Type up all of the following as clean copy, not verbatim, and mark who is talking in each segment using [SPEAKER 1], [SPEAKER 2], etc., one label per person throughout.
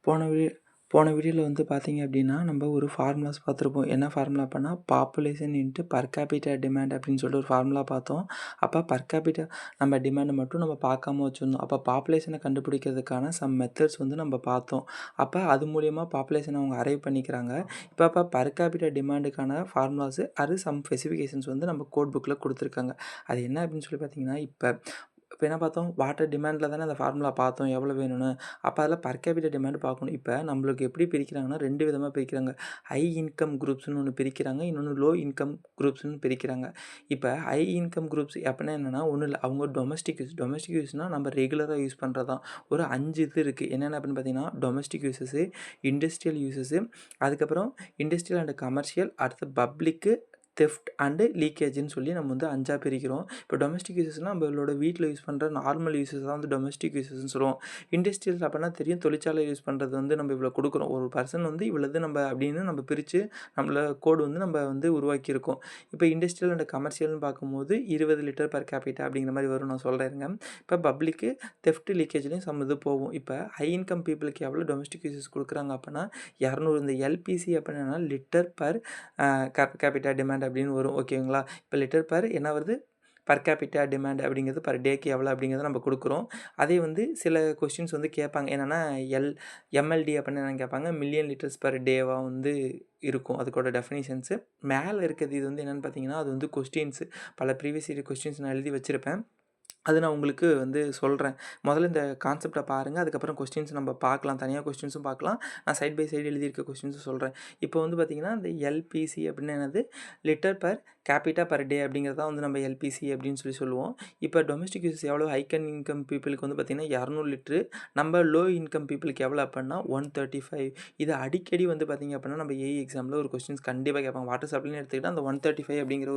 [SPEAKER 1] போன வீ போன வீடியோல வந்து பார்த்தீங்க அப்படின்னா, நம்ம ஒரு ஃபார்முலாஸ் பார்த்துருப்போம். என்ன ஃபார்முலா அப்பன்னா, population into per capita demand அப்படின்னு சொல்லிட்டு ஒரு ஃபார்முலா பார்த்தோம். அப்ப பெர் கேபிட்டா நம்ம டிமாண்ட மட்டும் நம்ம பார்க்காம வச்சிருந்தோம். அப்ப பாப்புலேஷன கண்டுபிடிக்கிறதுக்கான சம் மெத்தட்ஸ் வந்து நம்ம பார்த்தோம். அப்ப அது மூலியமா பாப்புலேஷன அவங்க அரைவ் பண்ணிக்கிறாங்க. இப்ப பெர் கேபிட்டா டிமாண்டுக்கான ஃபார்முலாஸ் அது சம் ஸ்பெசிஃபிகேஷன்ஸ் வந்து நம்ம கோட் புக்ல குடுத்துருக்காங்க. அது என்ன அப்படின்னு சொல்லி பார்த்தீங்கன்னா, இப்ப என்ன பார்த்தோம்? வாட்டர் டிமாண்ட்ல தானே அந்த ஃபார்முலா பார்த்தோம் எவ்வளோ வேணும்னு. அப்ப அதில பெர் கேபிட்டா டிமாண்ட் பார்க்கணும். இப்ப நம்மளுக்கு எப்படி பிரிக்கிறாங்கன்னா 2 விதமா பிரிக்கிறாங்க. ஹை இன்கம் குரூப்ஸ்ன்னு ஒண்ணு பிரிக்கிறாங்க. இன்னொன்னு லோ இன்கம் குரூப்ஸ்ன்னு பிரிக்கிறாங்க. இப்ப ஹை இன்கம் குரூப்ஸ் அப்பன்னா என்னன்னா, ஒண்ணும் இல்ல. அவங்க டொமஸ்டிக் யூஸ்னா நம்ம ரெகுலரா யூஸ் பண்றது தான். ஒரு 5 இது இருக்கு. என்னென்ன அப்படின்னு பார்த்தீங்கன்னா, டொமஸ்டிக் யூசஸ், இண்டஸ்ட்ரியல் யூசஸ், அதுக்கப்புறம் இண்டஸ்ட்ரியல் அண்ட் கமர்ஷியல், அடுத்து பப்ளிக், தெஃப்ட் அண்ட் லீக்கேஜ்ன்னு சொல்லி நம்ம வந்து 5ஆ பிரிக்கிறோம். இப்போ டொமஸ்டிக் யூசஸ்னா நம்மளோட வீட்ல யூஸ் பண்ற நார்மல் யூசஸ் தான் வந்து டொமஸ்டிக் யூசஸ்ன்னு சொல்லுவோம். இண்டஸ்ட்ரியல்ஸ் அப்பன்னா தெரியும், தொழிற்சாலையில யூஸ் பண்றது வந்து நம்ம இவ்வளோ குடுக்குறோம். ஒரு பர்சன் வந்து இவ்வளது நம்ம அப்படின்னு நம்ம பிரிச்சு நம்மள கோட் வந்து நம்ம வந்து உருவாக்கியிருக்கோம். இப்போ இண்டஸ்ட்ரியல் அண்ட் கமர்ஷியல்னு பார்க்கும்போது 20 லிட்டர் பெர் கேபிட்டா அப்படிங்கிற மாரி வரும். நான் சொல்றேன் இருங்க. இப்போ பப்ளிக்கு, தெஃப்ட், லீக்கேஜ்லயும் சம் இது போகும். இப்போ ஹை இன்கம் பீப்பிளுக்கு எவ்வளோ டொமஸ்டிக் யூசஸ் குடுக்குறாங்க அப்பன்னா 200. இந்த எல்பிசி அப்படின்னா லிட்டர் பெர் கேபிட்டா டிமாண்ட் அப்படின்னு வரும். ஓகேங்களா? இப்போ லிட்டர் பெர் என்ன வருது? பெர் கேபிட்டா டிமாண்ட் அப்படிங்கிறது பெர் டேக்கு எவ்வளோ அப்படிங்கிறத நம்ம குடுக்குறோம். அதே வந்து சில கொஸ்டின்ஸ் வந்து கேட்பாங்க. என்னன்னா எம்எல்டி அப்படின்னு என்னன்னு கேட்பாங்க. மில்லியன் லிட்டர்ஸ் பெர் டேவா வந்து இருக்கும். அதுக்கோட டெஃபினிஷன்ஸு. மேல இருக்கிறது இது வந்து என்னன்னு பார்த்தீங்கன்னா, அது வந்து கொஸ்டின்ஸு. பல ப்ரீவியஸ் இயர் கொஸ்டின்ஸ் நான் எழுதி வச்சிருப்பேன். அது நான் உங்களுக்கு வந்து சொல்றேன். முதல்ல இந்த கான்செப்ட்ட பாருங்க. அதுக்கப்புறம் கொஸ்டின்ஸ் நம்ம பார்க்கலாம். தனியா கொஸ்டின்ஸும் பார்க்கலாம். நான் சைட் பை சைடு எழுதியிருக்க கொஸ்டின்ஸும் சொல்றேன். இப்போ வந்து பார்த்தீங்கன்னா, இந்த எல்பிசி அப்படின்னா என்னது? Litre per capita per day அப்படிங்கிறது தான் வந்து நம்ம எல்பிசி அப்படின்னு சொல்லுவோம். இப்போ டொமஸ்டிக் யூசஸ் எவ்வளோ? இன்கம் பீப்பிளுக்கு வந்து பார்த்தீங்கன்னா 200 லிட்டரு. நம்ம லோ இன்கம் பீப்பிளுக்கு எவ்வளோ அப்பன்னா 135. இது அடிக்கடி வந்து பார்த்தீங்க அப்படின்னா, நம்ம ஏஇ எக்ஸாம்ல ஒரு கொஸ்டின்ஸ் கண்டிப்பா கேட்பாங்க. வாட்டர் சப்ளைன்னு எடுத்துக்கிட்டா அந்த 135 அப்படிங்கிற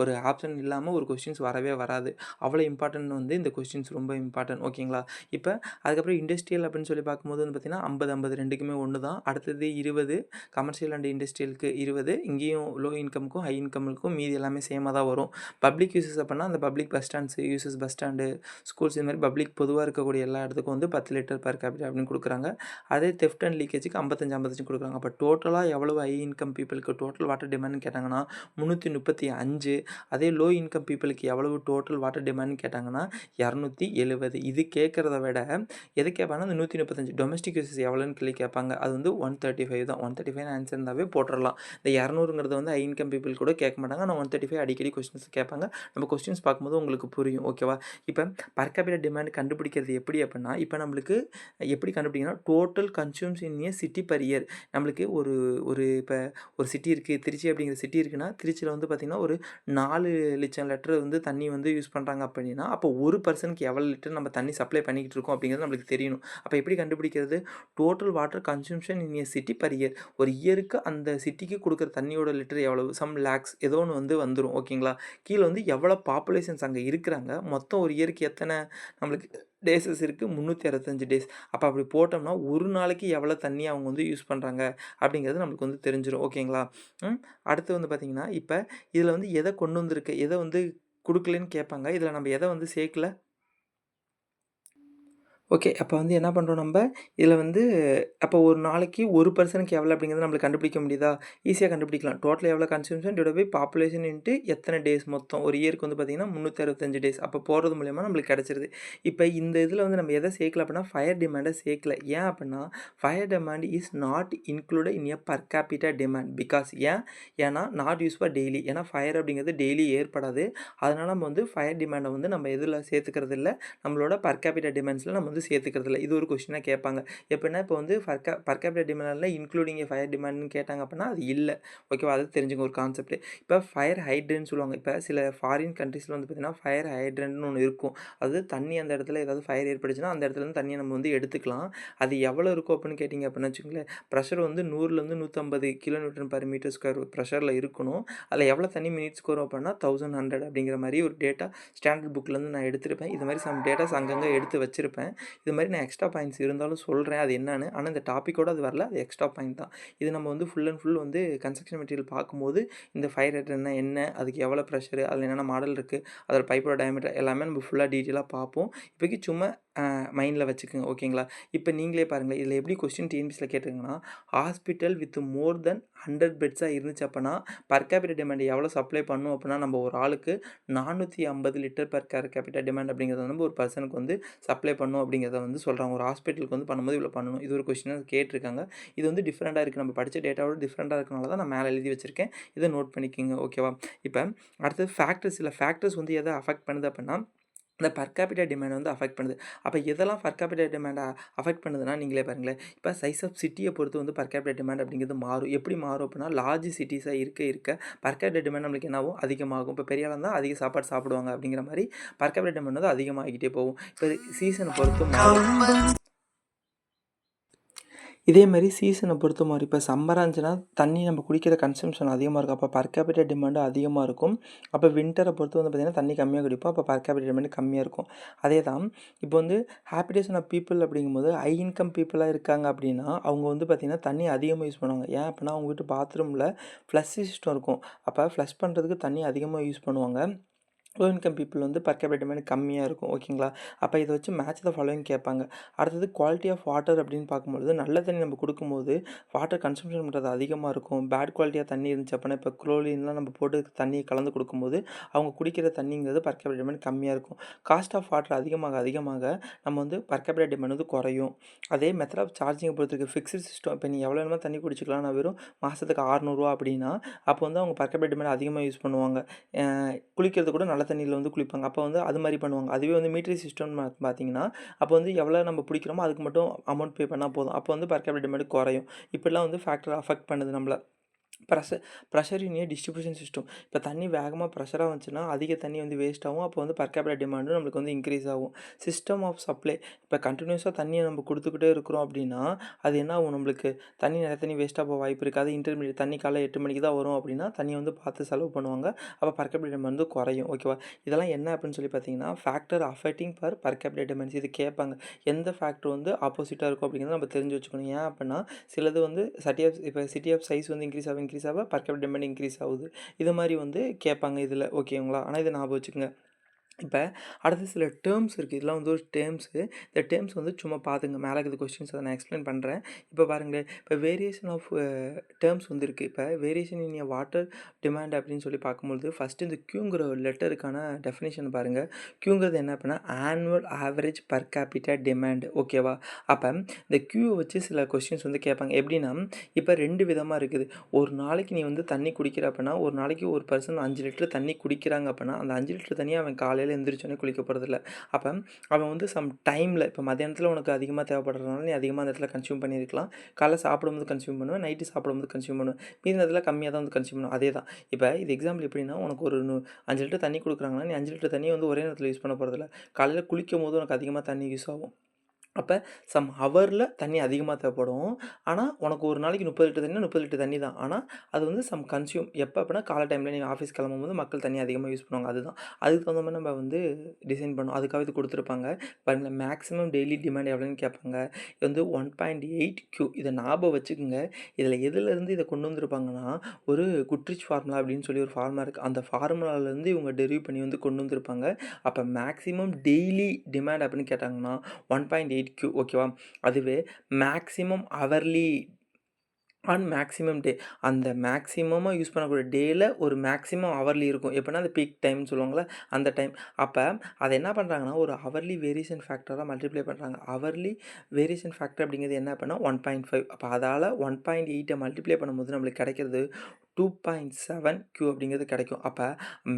[SPEAKER 1] ஒரு ஆப்ஷன் இல்லாம ஒரு கொஸ்டின்ஸ் வரவே வராது. அவ்வளோ இம்பார்ட்டன்ட் வந்து இந்த கொஸ்டின்ஸ் ரொம்ப இம்பார்ட்டன்ட். ஓகேங்களா? இப்ப அதுக்கப்புறம் இண்டஸ்ட்ரியல் அப்படின்னு சொல்லி பார்க்கும்போது வந்து பார்த்தீங்கன்னா 50, 50 2க்குமே ஒண்ணு தான். அடுத்தது 20 கமர்ஷியல் அண்ட் இண்டஸ்ட்ரியலுக்கு 20. இங்கேயும் லோ இன்கம்க்கும், ஹை இன்கம்க்கும் மீதி எல்லாமே சேமா தான் வரும். பப்ளிக் யூசஸ் அப்பன்னா அந்த public bus stands, uses bus stand, schools இது மாரி பப்ளிக் பொதுவா இருக்கக்கூடிய எல்லா இடத்துக்கும் வந்து 10 லிட்டர் பெர் கேபிட்டா அப்படின்னு குடுக்குறாங்க. அதே தெஃப்ட் அண்ட் லீக்கேஜ்க்கு 55, 55 குடுக்குறாங்க. அப்ப டோட்டலா எவ்வளவு ஹை இன்கம் பீப்பிளுக்கு டோட்டல் வாட்டர் டிமாண்ட்னு கேட்டாங்கன்னா 335. அதே லோ இன்கம் பீப்பிளுக்கு எவ்வளவு டோட்டல் வாட்டர் டிமாண்ட்னு கேட்டாங்கன்னா 270. இது கேட்கறத விட எது கேட்பாங்கன்னா, இந்த 135 டொமஸ்டிக் யூசஸ் எவ்வளோன்னு கேள்வி கேட்பாங்க. அது வந்து 135 தான். 135 ஆன்சர் இருந்தாவே போட்டுறலாம். இந்த 200ங்கிறது வந்து ஹை இன்கம் பீப்பிள் கூட கேட்க மாட்டாங்க. ஆனா 135 அடிக்கடி கொஸ்டின்ஸ் கேட்பாங்க. நம்ம கொஸ்டின்ஸ் பார்க்கும்போது உங்களுக்கு புரியும். ஓகேவா? இப்ப பெர் கேபிட்டா டிமாண்ட் கண்டுபிடிக்கிறது எப்படி அப்படின்னா, இப்ப நம்மளுக்கு எப்படி கண்டுபிடிக்கணும்னா, total consumes in a city per year. நம்மளுக்கு ஒரு ஒரு இப்ப ஒரு சிட்டி இருக்கு. திருச்சி அப்படிங்கிற சிட்டி இருக்குன்னா, திருச்சியில வந்து பார்த்தீங்கன்னா, ஒரு 4,00,000 லிட்டர் வந்து தண்ணி வந்து யூஸ் பண்றாங்க அப்படின்னா, அப்போ ஒரு பர்சனுக்கு எவ்வளோ லிட்டர் நம்ம தண்ணி சப்ளை பண்ணிக்கிட்டு இருக்கோம் அப்படிங்கிறது நம்மளுக்கு தெரியணும். அப்போ எப்படி கண்டுபிடிக்கிறது? Total water consumption in a city per year. ஒரு இயருக்கு அந்த சிட்டிக்கு குடுக்குற தண்ணியோட லிட்டர் எவ்வளவு? சம் லேக்ஸ் ஏதோ ஒண்ணு வந்து வந்துரும். ஓகேங்களா? கீழ வந்து எவ்வளோ பாப்புலேஷன்ஸ் அங்க இருக்கிறாங்க. மொத்தம் ஒரு இயருக்கு எத்தன நம்மளுக்கு டேஸஸ் இருக்கு? 365 டேஸ். அப்ப அப்படி போட்டோம்னா, ஒரு நாளைக்கு எவ்வளோ தண்ணி அவங்க வந்து யூஸ் பண்றாங்க அப்படிங்கிறது நம்மளுக்கு வந்து தெரிஞ்சிரும். ஓகேங்களா? அடுத்து வந்து பார்த்தீங்கன்னா, இப்ப இதுல வந்து எத கொண்டு வந்திருக்கு? எத வந்து குடுக்கலன்னு கேட்பாங்க. இதுல நம்ம எத வந்து சேர்க்கல? ஓகே. அப்ப வந்து என்ன பண்றோம் நம்ப, இதுல வந்து அப்போ ஒரு நாளைக்கு ஒரு பெர்சனுக்கு எவ்வளோ அப்படிங்கிறத நம்மளுக்கு கண்டுபிடிக்க முடியுதா? ஈஸியா கண்டுபிடிக்கலாம். டோட்டல் எவ்வளோ consumption divide by population into எத்தன டேஸ் மொத்தம். ஒரு இயருக்கு வந்து பார்த்தீங்கன்னா 365 டேஸ். அப்போ போடுறது மூலியமா நம்மளுக்கு கிடைச்சிருது. இப்ப இந்த இதுல வந்து நம்ம எத சேர்க்கல அப்படின்னா, ஃபயர் டிமாண்ட சேர்க்கல. ஏன் அப்படின்னா, fire demand is not included in a per capita demand. Because ஏன்னா நாட் யூஸ் ஃபார் டெய்லி. ஏன்னா ஃபயர் அப்படிங்கிறது டெய்லி ஏற்படாது. அதனால நம்ம வந்து ஃபயர் டிமாண்ட வந்து நம்ம எதுல சேர்த்துக்கிறது இல்ல. நம்மளோட பெர் கேபிட்டா டிமாண்ட்ஸ்ல நம்ம வந்து சேர்த்துக்கிறது இல்ல. இது ஒரு கொஸ்டினா கேட்பாங்க. எப்படின்னா இப்போ வந்து பெர் கேபிட்டா டிமாண்ட்ல இன்க்ளூடிங் ஃபயர் டிமாண்ட்னு கேட்டாங்க அப்படின்னா அது இல்ல. ஓகேவா? அது தெரிஞ்சுங்க ஒரு கான்செப்ட். இப்போ ஃபயர் ஹைட்ரன்ட்னு சொல்லுவாங்க. இப்போ சில ஃபாரின் கண்ட்ரீஸ்ல வந்து பார்த்தீங்கன்னா ஃபயர் ஹைட்ரன்ட்னு ஒண்ணு இருக்கும். அது தண்ணி அந்த இடத்துல ஏதாவது ஃபயர் ஏற்பட்டுச்சுன்னா அந்த இடத்துல இருந்து தண்ணிய நம்ம வந்து எடுத்துக்கலாம். அது எவ்வளோ இருக்கும் அப்படின்னு கேட்டீங்க அப்படின்னா வச்சுக்கோங்களேன், பிரஷர் வந்து 100லேருந்து 150 kilo newton per metre square பிரஷர்ல இருக்கணும். அதில எவ்வளோ தண்ணி மினிட்ஸ்க்கு வரும் அப்படின்னா 1100 அப்படிங்கிற மாரி ஒரு டேட்டா ஸ்டாண்டர்ட் புக்லேருந்து நான் எடுத்திருப்பேன். இது மாரி சம் டேட்டாஸ் அங்கங்க எடுத்து வச்சிருப்பேன். இது மாதிரி நான் எக்ஸ்ட்ரா பாயிண்ட்ஸ் இருந்தாலும் சொல்கிறேன் அது என்னன்னு. ஆனால் இந்த டாப்பிக்கோட அது வரல, அது எக்ஸ்ட்ரா பாயிண்ட் தான். இது நம்ம வந்து ஃபுல் அண்ட் ஃபுல் வந்து கன்ஸ்ட்ரக்ஷன் மெட்டீரியல் பார்க்கும்போது இந்த ஃபயர் ஹைட்ரண்ட்னா என்ன, அதுக்கு எவ்வளோ ப்ரெஷரு, அதில் என்னென்ன மாடல் இருக்குது, அதோட பைப்போட டயாமீட்டர் எல்லாமே நம்ம ஃபுல்லாக டீட்டெயிலாக பார்ப்போம். இப்போக்கி சும்மா மைண்டில் வச்சுக்கோங்க ஓகேங்களா. இப்போ நீங்களே பாருங்களேன், இதில் எப்படி கொஸ்டின் டிஎன்பிஎஸ்சியில் கேட்டிருக்காங்கன்னா, ஹாஸ்பிட்டல் வித் மோர் தென் 100 பெட்ஸாக இருந்துச்சு அப்படின்னா பர் கேபிட்டல் டிமாண்ட் எவ்வளோ சப்ளை பண்ணும் அப்படின்னா நம்ம ஒரு ஆளுக்கு 450 லிட்டர் பர் கேபிட்டல் டிமாண்ட் அப்படிங்கிறத வந்து ஒரு பர்சனுக்கு வந்து சப்ளை பண்ணும் அப்படிங்கிறத வந்து சொல்கிறாங்க. ஒரு ஹாஸ்பிட்டலுக்கு வந்து பண்ணும்போது இவ்வளோ பண்ணணும். இது ஒரு கொஸ்டினாக கேட்டிருக்காங்க. இது வந்து டிஃப்ரெண்ட்டாக இருக்குது, நம்ம படித்த டேட்டாவோட டிஃப்ரெண்ட்டாக இருக்கனால தான் நான் மேலே எழுதி வச்சுருக்கேன். இதை நோட் பண்ணிக்கோங்க ஓகேவா. இப்போ அடுத்தது ஃபேக்டர்ஸ், இல்லை ஃபேக்டர்ஸ் வந்து எதை அஃபெக்ட் பண்ணுது அப்படின்னா இந்த பர் கேபிட்டல் டிமாண்ட் வந்து அஃபெக்ட் பண்ணுது. அப்போ எதெல்லாம் பர் கேபிட்டல் டிமாண்டை அஃபெக்ட் பண்ணுதுன்னா நீங்களே பாருங்களேன். இப்போ சைஸ் ஆஃப் சிட்டியை பொறுத்து வந்து பர் கேபிட்டல் டிமாண்ட் அப்படிங்கிறது மாறும். எப்படி மாறும் அப்படின்னா லார்ஜ் சிட்டிஸாக இருக்க பர் கேபிட்டல் டிமாண்ட் நம்மளுக்கு என்னாகும், அதிகமாகும். இப்போ பெரிய ஆளாக இருந்தால் அதிக சாப்பாடு சாப்பிடுவாங்க அப்படிங்கிற மாதிரி பர் கேபிட்டல் டிமாண்ட் வந்து அதிகமாகிக்கிட்டே போகும். இப்போ சீசனை பொறுத்து மாறும். இதே மாதிரி சீசனை பொறுத்த மாதிரி இப்போ சம்மராக இருந்துச்சுன்னா தண்ணி நம்ம குடிக்கிற கன்சம்ஷன் அதிகமாக இருக்கும். அப்போ பர் கேபிட்டல் டிமாண்டும் அதிகமாக இருக்கும். அப்போ வின்டரை பொறுத்து வந்து பார்த்திங்கன்னா தண்ணி கம்மியாக குடிப்போம். அப்போ பர் கேபிட்டல் டிமாண்ட் கம்மியாக இருக்கும். அதே தான் இப்போ வந்து ஹாப்பிடேஷன் ஆஃப் பீப்புள் அப்படிங்கும்போது ஹை இன்கம் பீப்புளாக இருக்காங்க அப்படின்னா அவங்க வந்து பார்த்திங்கன்னா தண்ணி அதிகமாக யூஸ் பண்ணுவாங்க. ஏன் அப்படின்னா அவங்க வீட்டு பாத்ரூமில் ஃப்ளஷ் சிஸ்டம் இருக்கும். அப்போ ஃப்ளஷ் பண்ணுறதுக்கு தண்ணி அதிகமாக யூஸ் பண்ணுவாங்க. லோ இன்கம் பீப்புள் வந்து பர் கேபிட்டல் டிமாண்ட் கம்மியாக இருக்கும் ஓகேங்களா. அப்போ இதை வச்சு மேட்ச் த ஃபாலோயிங் கேட்பாங்க. அடுத்தது குவாலிட்டி ஆஃப் வாட்டர் அப்படின்னு பார்க்கும்பொழுது நல்ல தண்ணி நம்ம கொடுக்கும்போது வாட்டர் கன்சம்ஷன் பண்ணுறது அதிகமாக இருக்கும். பேட் குவாலிட்டியாக தண்ணி இருந்துச்சு அப்படின்னா இப்போ குளோரின்லாம் நம்ம போட்டு தண்ணியை கலந்து கொடுக்கும்போது அவங்க குடிக்கிற தண்ணிங்கிறது பர் கேபிட்டல் டிமாண்ட் கம்மியாக இருக்கும். காஸ்ட் ஆஃப் வாட்டர் அதிகமாக நம்ம வந்து பர் கேபிட்டல் டிமாண்ட் வந்து குறையும். அதே மெத்தட் ஆஃப் சார்ஜிங்கை பொறுத்திருக்கு. Fixed system. இப்போ நீ எவ்வளோ வேணுமோ தண்ணி குடிச்சிக்கலாம், நான் வெறும் மாதத்துக்கு 600 ரூபா அப்படின்னா அப்போ வந்து அவங்க பர் கேபிட்டல் டிமாண்ட் அதிகமாக யூஸ் பண்ணுவாங்க. குளிக்கிறது கூட நல்ல தண்ணியில் வந்து குளிப்பாங்க. அப்போ வந்து அது மாதிரி பண்ணுவாங்க. அதுவே வந்து மீட்டர் சிஸ்டம்னு பார்த்தீங்கன்னா அப்போ வந்து எவ்வளோ நம்ம பிடிக்கிறோமோ அதுக்கு மட்டும் அமௌண்ட் பே பண்ணால் போதும். அப்போ வந்து பர் கேபிட்டல் டிமாண்ட் குறையும். இப்படிலாம் வந்து ஃபேக்டர் அஃபெக்ட் பண்ணுது நம்மள. Pressure in A distribution system. இப்போ தண்ணி வேகமாக ப்ரெஷராக வந்துச்சுன்னா அதிக தண்ணி வந்து வேஸ்ட் ஆகும். அப்போ வந்து பர் கேபிட்டல் டிமாண்டும் நம்மளுக்கு வந்து இன்க்ரீஸ் ஆகும். System of supply. இப்போ கண்டினியூஸாக தண்ணியை நம்ம கொடுத்துக்கிட்டே இருக்கிறோம் அப்படின்னா அது என்ன ஆகும், நம்மளுக்கு நிறைய தண்ணி வேஸ்ட்டாக போக வாய்ப்பு இருக்குது. அது இன்டர்மீடியட் தண்ணி காலைல 8 மணிக்கு தான் வரும் அப்படின்னா தண்ணியை வந்து பார்த்து செலவு பண்ணுவாங்க. அப்போ பர் கேபிட்டல் டிமாண்ட் வந்து குறையும் ஓகேவா. இதெல்லாம் என்ன அப்படின்னு சொல்லி பார்த்தீங்கன்னா factor affecting per capital demands. இது கேட்பாங்க. எந்த ஃபேக்டர் வந்து ஆப்போசிட்டாக இருக்கும் அப்படிங்கிறத நம்ம தெரிஞ்சு வச்சுக்கணும். ஏன் அப்படின்னா சிலது வந்து சிட்டி ஆஃப் சைஸ் வந்து இன்க்ரீஸ் ஆக பர் கேபிட்டல் டிமாண்ட் இன்க்ரீஸ் ஆகுது. இது மாதிரி வந்து கேட்பாங்க இதில் ஓகேங்களா. ஆனால் இதை ஞாபகம் வச்சுக்கோங்க. இப்போ அடுத்து சில டேர்ம்ஸ் இருக்குது. இதெல்லாம் வந்து ஒரு டேர்ம்ஸு. இந்த டேர்ம்ஸ் வந்து சும்மா பார்த்துங்க. மேலே இருக்கிற கொஸ்டின்ஸ் அதை நான் எக்ஸ்பிளைன் பண்ணுறேன். இப்போ பாருங்களேன், இப்போ வேரியேஷன் ஆஃப் டேர்ம்ஸ் வந்து இருக்குது. இப்போ variation in A water demand அப்படின்னு சொல்லி பார்க்கும்பொழுது ஃபஸ்ட்டு இந்த க்யூங்கிற லெட்டருக்கான டெஃபினேஷன் பாருங்கள். க்யூங்கிறது என்ன அப்படின்னா annual average per capital demand ஓகேவா. அப்போ இந்த க்யூவை வச்சு சில கொஸ்டின்ஸ் வந்து கேட்பாங்க. எப்படின்னா இப்போ 2 விதமாக இருக்குது. ஒரு நாளைக்கு நீ வந்து தண்ணி குடிக்கிற அப்படின்னா ஒரு நாளைக்கு ஒரு பர்சன் 5 லிட்டர் தண்ணி குடிக்கிறாங்க அப்படின்னா அந்த 5 லிட்டர் தண்ணியை அவன் காலையில் எந்திரிச்சோன்னே குளிக்க போகிறதில்ல. அப்போ அவன் வந்து சம் டைமில் இப்போ மத்தியானத்தில் உனக்கு அதிகமாக தேவைப்படுறதுனால நீ அதிகமாக அந்த இடத்துல கன்சியூம் பண்ணியிருக்கலாம். காலைல சாப்பிடும்போது கன்சியூம் பண்ணுவேன், நைட்டு சாப்பிடும்போது கன்சியூம் பண்ணுவேன், மீதி நேரத்தில் கம்மியாக தான் வந்து கன்சியூம் பண்ணுவேன். அதே தான் இப்போ இது எக்ஸாம்பிள் எப்படின்னா உனக்கு ஒரு 5 லிட்டர் தண்ணி கொடுக்குறாங்கன்னா நீ 5 லிட்டர் தண்ணியை வந்து ஒரே நேரத்தில் யூஸ் பண்ண போகிறதில்ல. காலையில் குளிக்கும் போது உனக்கு அதிகமாக தண்ணி யூஸ் ஆகும். அப்போ சம் ஹவரில் தண்ணி அதிகமாக தேவைப்படும். ஆனால் உனக்கு ஒரு நாளைக்கு 30 லிட்டர் தண்ணினா 30 லிட்டர் தண்ணி தான். ஆனால் அது வந்து சம் கன்சியூம் எப்போ அப்படின்னா காலை டைமில் நீ ஆஃபீஸ் கிளம்பும்போது மக்கள் தண்ணி அதிகமாக யூஸ் பண்ணுவாங்க. அதுதான் அதுக்கு தகுந்த மாதிரி நம்ம வந்து டிசைன் பண்ணோம். அதுக்காக இது கொடுத்துருப்பாங்க. பாருங்கள் மேக்ஸிமம் டெய்லி டிமாண்ட் எவ்வளோன்னு கேட்பாங்க. இது வந்து 1.8 Q. இதை ஞாபகம் வச்சுக்கோங்க. இதில் எதுலேருந்து இதை கொண்டு வந்திருப்பாங்கன்னா ஒரு குட்ரிச் ஃபார்முலா அப்படின்னு சொல்லி ஒரு ஃபார்முலா இருக்குது. அந்த ஃபார்முலாவிலேருந்து இவங்க டெரிவ் பண்ணி வந்து கொண்டு வந்திருப்பாங்க. அப்போ மேக்ஸிமம் டெய்லி டிமாண்ட் அப்படின்னு கேட்டாங்கன்னா 1.8 Q ஓகேவா. அதுவே மேக்ஸிமம் ஹவர்லி அண்ட் மேக்ஸிமம் டே அந்த மேக்ஸிமமாக யூஸ் பண்ணக்கூடிய டேயில் ஒரு மேக்ஸிமம் ஹவர்லி இருக்கும். எப்படின்னா அந்த பீக் டைம்னு சொல்லுவாங்களே அந்த டைம். அப்போ அதை என்ன பண்ணுறாங்கன்னா ஒரு ஹவர்லி வேரியேஷன் ஃபேக்டராக மல்டிப்ளை பண்ணுறாங்க. ஹவர்லி வேரியேஷன் ஃபேக்டர் அப்படிங்கிறது என்ன அப்படின்னா 1.5. அப்போ அதால் 1.8 மல்டிப்ளை பண்ணும்போது நம்மளுக்கு கிடைக்கிறது 2.7 Q அப்படிங்கிறது கிடைக்கும். அப்போ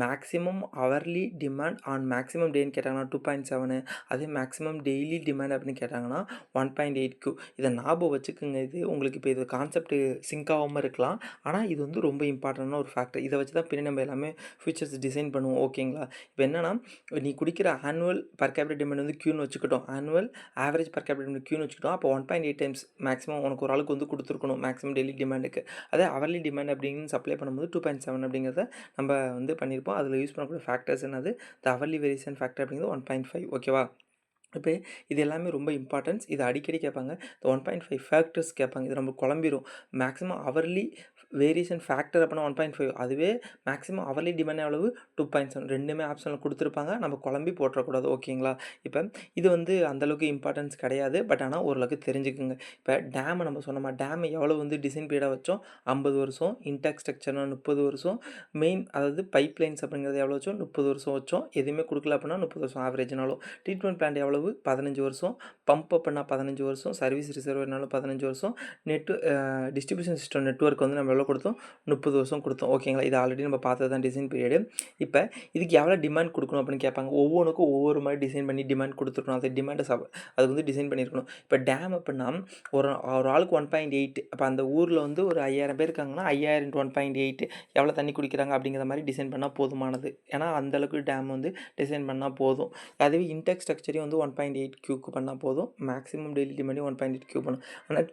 [SPEAKER 1] maximum hourly demand on maximum டேன்னு கேட்டாங்கன்னா 2.7. அதே மேக்ஸிமம் டெய்லி டிமாண்ட் அப்படின்னு கேட்டாங்கன்னா 1.8 Q. இதை ஞாபகம் வச்சுக்கோங்க. இது உங்களுக்கு இப்போ இது கான்செப்ட் சிங்க் ஆகாமல் இருக்கலாம். ஆனால் இது வந்து ரொம்ப இம்பார்ட்டண்டான ஒரு ஃபேக்டர். இதை வச்சு தான் பின்னாடி நம்ம எல்லாமே ஃபியூச்சர்ஸ் டிசைன் பண்ணுவோம் ஓகேங்களா. இப்போ என்னென்னா நீ குடிக்கிற ஆனுவல் பர் கேபிட்டல் டிமாண்ட் வந்து Qன்னு வச்சுக்கிட்டோம். Annual average per capital demand Qன்னு வச்சுக்கிட்டோம். அப்போ 1.8 டைம்ஸ் மேக்ஸிமம் உனக்கு ஒரு ஆளுக்கு வந்து கொடுத்துருக்கணும் மேக்ஸிமம் டெய்லி டிமாண்டுக்கு. அதே ஹவர்லி டிமாண்ட் அப்படின்னு சப்ளை பண்ணும்போது 2.7 அப்படிங்கிறத நம்ம வந்து பண்ணியிருப்போம். அதில் யூஸ் பண்ணக்கூடிய ஃபேக்டர்ஸ் என்னது த ஹவர்லி வேரியேஷன் ஃபேக்டர் அப்படிங்கிறது 1.5 ஓகேவா. இப்போ இது எல்லாமே ரொம்ப இம்பார்ட்டன்ஸ். இது அடிக்கடி கேட்பாங்க. இந்த 1.5 ஃபேக்டர்ஸ் கேட்பாங்க. இது நமக்கு குழம்பிரும். மேக்ஸிமம் ஹவர்லி வேரியேஷன் ஃபேக்டர் அப்பன்னா 1.5 அதுவே மேக்ஸிமம் ஹவர்லி டிமாண்ட் எவ்வளவு 2.7 ரெண்டுமே ஆப்ஷனில் கொடுத்துருப்பாங்க. நம்ம குழம்பி போட்டுறக்கூடாது. ஓகேங்களா? இப்போ இது வந்து அந்தளவுக்கு இம்பார்ட்டன்ஸ் கிடையாது. பட் ஆனால் ஓரளவுக்கு தெரிஞ்சுக்குங்க. இப்போ டேமை நம்ம சொன்னோமா, டேம் எவ்வளோ வந்து டிசைன் பீரியடாக வச்சோம் 50 வருஷம், இன்டாக் ஸ்ட்ரக்சர்னா 30 வருஷம், மெயின் அதாவது பைப் லைன்ஸ் அப்படிங்கிறது எவ்வளோ வச்சோம் 30 வருஷம் வச்சோம். எதுவுமே கொடுக்கல அப்படின்னா 30 வருஷம் ஆவரேஜ்னாலும். ட்ரீட்மெண்ட் பிளான்ட் எவ்வளவு 15 வருஷம், பம்ப் அப்பன்னா 15 வருஷம், சர்வீஸ் ரிசர்வ்னாலும் 15 வருஷம், டிஸ்ட்ரிபியூஷன் சிஸ்டம் நெட்வொர்க் வந்து நம்ம எவ்வளோ கொடுத்தோம் 30 வருஷம் கொடுத்தோம். ஓகேங்களா? இது ஆல்ரெடி நம்ம பார்த்தது தான் டிசைன் பீரியடு. இப்போ இதுக்கு எவ்வளோ டிமாண்ட் கொடுக்கணும் அப்படின்னு கேட்பாங்க. ஒவ்வொன்றுக்கும் ஒவ்வொரு மாதிரி டிசைன் பண்ணி டிமாண்ட் கொடுத்துருக்கணும். அது டிமாண்டை அது வந்து டிசைன் பண்ணியிருக்கணும். இப்போ டேம் அப்படின்னா ஒரு ஒரு ஆளுக்கு 1.8 அப்போ அந்த ஊரில் வந்து ஒரு 5000 பேர் இருக்காங்கன்னா 5000 × 1.8 எவ்வளோ தண்ணி குடிக்கிறாங்க அப்படிங்கிற மாதிரி டிசைன் பண்ணால் போதுமானது. ஏன்னா அந்தளவுக்கு டேம் வந்து டிசைன் பண்ணால் போதும். அதுவே இன்டெக் ஸ்ட்ரக்சரையும் வந்து 1.8 கியூக்கு பண்ணால் போதும். மேக்ஸிமம் டெய்லி டிமாண்டையும் 1.8 கியூ பண்ணும். ஆனால்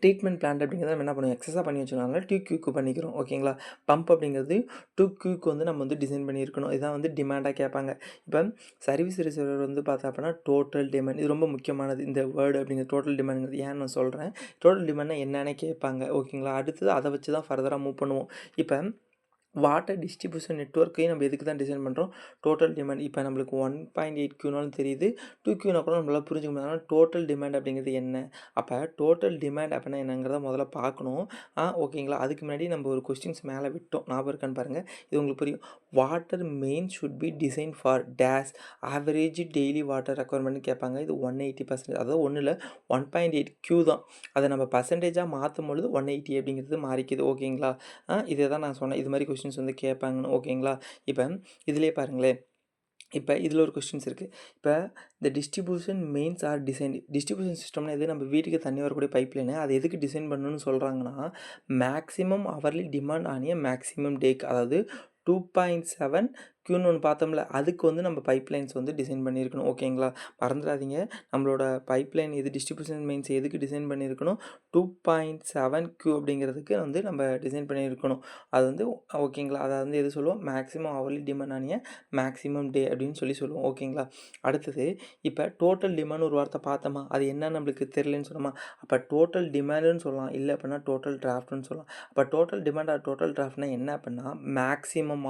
[SPEAKER 1] ட்ரீட்மெண்ட் பிளான்ட் அப்படிங்கிறத நம்ம என்ன பண்ணுவோம் எக்ஸஸாக பண்ணி வச்சுருக்கனால 2 கியூக்கு பண்ணிக்கிறோம். ஓகேங்களா? பம்ப் அப்படிங்கிறது 2 கியூக்கு வந்து நம்ம வந்து டிசைன் பண்ணியிருக்கணும். இதான் வந்து டிமாண்டாக கேட்பாங்க. இப்போ சர்வீஸ் ரிசர்வர் வந்து பார்த்தா அப்படின்னா டோட்டல் டிமாண்ட் இது ரொம்ப முக்கியமானது. இந்த வேர்டு அப்படிங்கிற டோட்டல் டிமாண்டுங்கிறது ஏன்னு நான் சொல்கிறேன். டோட்டல் டிமாண்ட்னா என்னென்னு கேட்பாங்க. ஓகேங்களா? அடுத்தது அதை வச்சு தான் ஃபர்தராக மூவ் பண்ணுவோம். இப்போ வாட்டர் டிஸ்ட்ரிபியூஷன் நெட்வொர்க்கையும் நம்ம எதுக்கு தான் டிசைன் பண்ணுறோம் டோட்டல் டிமாண்ட். இப்போ நம்மளுக்கு 1.8 கியூனாலும் தெரியுது 2 கியூனா கூட நம்மளால் புரிஞ்சுக்க முடியாது. ஆனால் டோட்டல் டிமாண்ட் அப்படிங்கிறது என்ன? அப்போ டோட்டல் டிமாண்ட் அப்படின்னா என்னங்கிறத முதல்ல பார்க்கணும். ஓகேங்களா? அதுக்கு முன்னாடி நம்ம ஒரு கொஸ்டின்ஸ் மேலே விட்டோம். ஞாபகம் இருக்கான்னு பாருங்கள். இது உங்களுக்கு புரியும். Water main should be design for days average daily water ரெக்குவயர்மெண்ட்னு கேட்பாங்க. இது 180%. அதாவது ஒன்றில் 1.8 கியூ தான். அதை நம்ம பர்சன்டேஜாக மாற்றும் பொழுது 180 அப்படிங்கிறது மாறிக்குது. ஓகேங்களா? இதை தான் நான் சொன்னேன். இது மாதிரி கொஸ்டின்ஸ் வந்து கேட்பாங்கன்னு. ஓகேங்களா? இப்போ இதிலே பாருங்களேன். இப்போ இதில் ஒரு கொஸ்டின்ஸ் இருக்குது. இப்போ இந்த distribution mains or design distribution சிஸ்டம்னா எது நம்ம வீட்டுக்கு தண்ணி வரக்கூடிய பைப் லைனு அது எதுக்கு டிசைன் பண்ணணும்னு சொல்கிறாங்கன்னா மேக்ஸிமம் ஹவர்லி டிமாண்ட் ஆனிய மேக்ஸிமம் டேக்கு அதாவது 2.7 கியூன்னு ஒன்று பார்த்தோம்ல அதுக்கு வந்து நம்ம பைப் லைன்ஸ் வந்து டிசைன் பண்ணியிருக்கணும். ஓகேங்களா? மறந்துடாதீங்க. நம்மளோட பைப் லைன் இது டிஸ்ட்ரிபியூஷன் மெயின்ஸ் எதுக்கு டிசைன் பண்ணியிருக்கணும் 2.7 கியூ அப்படிங்கிறதுக்கு வந்து நம்ம டிசைன் பண்ணியிருக்கணும். அது வந்து ஓகேங்களா? அதை வந்து எது சொல்லுவோம் மேக்ஸிமம் ஹவர்லி டிமாண்ட் ஆனிய மேக்ஸிமம் டே அப்படின்னு சொல்லுவோம். ஓகேங்களா? அடுத்தது இப்போ டோட்டல் டிமாண்ட் ஒரு வார்த்தை பார்த்தோமா அது என்ன நம்மளுக்கு தெரியலன்னு சொன்னோமா அப்போ டோட்டல் டிமாண்டுன்னு சொல்லலாம். இல்லை அப்படின்னா டோட்டல் டிராஃப்ட்னு சொல்லலாம். அப்போ டோட்டல் டிமாண்ட் ஆர் டோட்டல் டிராஃப்ட்னா என்ன அப்படின்னா maximum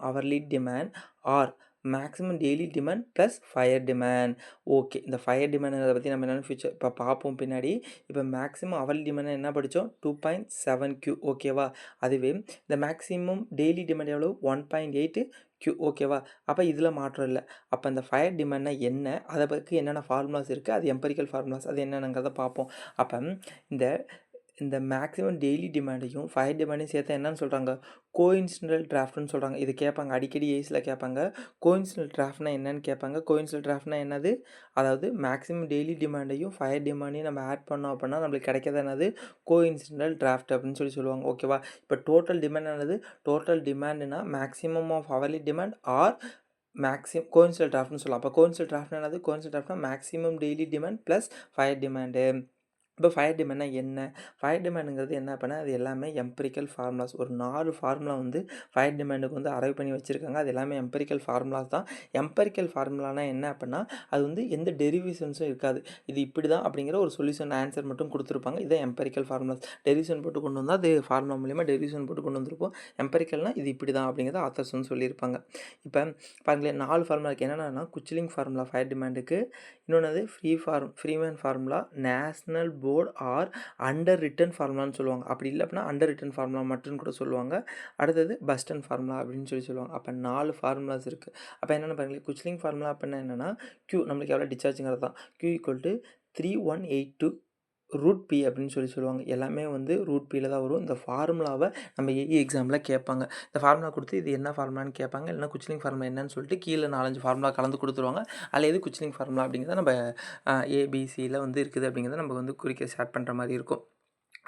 [SPEAKER 1] hourly demand or maximum daily demand plus fire demand. Okay, இந்த ஃபயர் டிமாண்ட் அதை பற்றி நம்ம என்னென்ன ஃபியூச்சர் இப்போ பார்ப்போம் பின்னாடி. இப்போ மேக்ஸிமம் ஹவர்லி டிமாண்ட் என்ன படித்தோம் 2.7 கியூ. ஓகேவா? அதுவே இந்த மேக்ஸிமம் டெய்லி டிமாண்ட் எவ்வளோ 1.8 கியூ. ஓகேவா? அப்போ இதில் மாற்றம் இல்லை. அப்போ இந்த ஃபயர் டிமாண்ட்னா என்ன அதை பற்றி என்னென்ன ஃபார்முலாஸ் இருக்குது அது எம்பரிக்கல் ஃபார்முலாஸ் அது என்னென்னங்கிறத பார்ப்போம். அப்போ இந்த மேக்ஸிமம் டெய்லி டிமாண்டையும் ஃபயர் டிமாண்டையும் சேர்த்தா என்னன்னு சொல்கிறாங்க கோஇன்சிடென்டல் டிராஃப்ட்னு சொல்கிறாங்க. இது கேட்பாங்க அடிக்கடி ஏஸில் கேட்பாங்க. கோஇன்சிடென்டல் டிராஃப்ட்னா என்னன்னு கேட்பாங்க. கோஇன்சிடென்டல் டிராஃப்ட்னா என்னது? அதாவது மேக்ஸிமம் டெய்லி டிமாண்டையும் ஃபயர் டிமாண்டையும் நம்ம ஆட் பண்ணோம் அப்படின்னா நம்மளுக்கு கிடைக்கிறது என்னது கோஇன்சிடென்டல் டிராஃப்ட் அப்படின்னு சொல்லுவாங்க. ஓகேவா? இப்போ டோட்டல் டிமாண்ட் என்னது டோட்டல் டிமாண்ட்னா maximum of hourly demand or coincidental டிராஃப்ட்னு சொல்லலாம். அப்போ கோஇன்சிடென்டல் டிராஃப்ட் என்னது கோஇன்சிடென்டல் டிராஃப்ட்னா maximum daily demand plus fire demand. இப்போ ஃபயர் டிமாண்ட்னா என்ன? ஃபயர் டிமாண்டுங்கிறது என்ன அப்படின்னா அது எல்லாமே எம்பரிக்கல் ஃபார்முலாஸ். ஒரு 4 ஃபார்முலா வந்து ஃபயர் டிமாண்டுக்கு வந்து அரைவ் பண்ணி வச்சுருக்காங்க. அது எல்லாமே எம்பரிக்கல் ஃபார்முலாஸ் தான். எம்பரிக்கல் ஃபார்முலானா என்ன அப்படின்னா அது வந்து எந்த டெரிவேஷன்ஸும் இருக்காது. இது இப்படி தான் அப்படிங்கிற ஒரு சொல்யூஷன் ஆன்சர் மட்டும் கொடுத்துருப்பாங்க. இதான் எம்பரிக்கல் ஃபார்முலாஸ். டெரிவேஷன் போட்டு கொண்டு வந்தால் அது ஃபார்முலா மூலிமா டெரிவேஷன் போட்டு கொண்டு வந்திருப்போம். எம்பரிக்கல்னால் இது இப்படி தான் அப்படிங்கிறத ஆத்தர்ஸ் வந்து சொல்லியிருப்பாங்க. இப்போ பாருங்களேன் 4 ஃபார்முலா இருக்குது. என்னென்னா குச்சிலிங் ஃபார்முலா ஃபயர் டிமாண்டுக்கு, இன்னொன்று Freeman formula, national board or under written ஃபார்முலான்னு சொல்லுவாங்க. அப்படி இல்லை அப்படின்னா அண்டர் ரிட்டன் ஃபார்முலா மட்டும் கூட சொல்லுவாங்க. அடுத்தது பஸ்டன் ஃபார்முலா அப்படின்னு சொல்லுவாங்க. அப்போ 4 ஃபார்முலாஸ் இருக்குது. அப்போ என்னென்ன பாருங்களேன் குச்சிலிங் ஃபார்முலா அப்படின்னா என்னென்னா கியூ நம்மளுக்கு எவ்வளோ டிஸ்சார்ஜுங்கிறது தான். கியூ = 3182 ரூட் பி அப்படின்னு சொல்லுவாங்க. எல்லாமே வந்து ரூட் பியில் தான் வரும். இந்த ஃபார்முலாவை நம்ம ஏஇ எக்ஸாமில் கேட்பாங்க. இந்த ஃபார்முலா கொடுத்து இது என்ன ஃபார்முலான்னு கேட்பாங்க. இல்லைனா குச்சிலிங் ஃபார்முலா என்னன்னு சொல்லிட்டு கீழே 4-5 ஃபார்முலா கலந்து கொடுத்துருவாங்க. அதில் எது குச்சிலிங் ஃபார்முலா அப்படிங்கிறத நம்ம ஏபிசியில் வந்து இருக்குது அப்படிங்கிறத நம்ம வந்து குறிக்க ஸ்டார்ட் பண்ணுற மாதிரி இருக்கும்.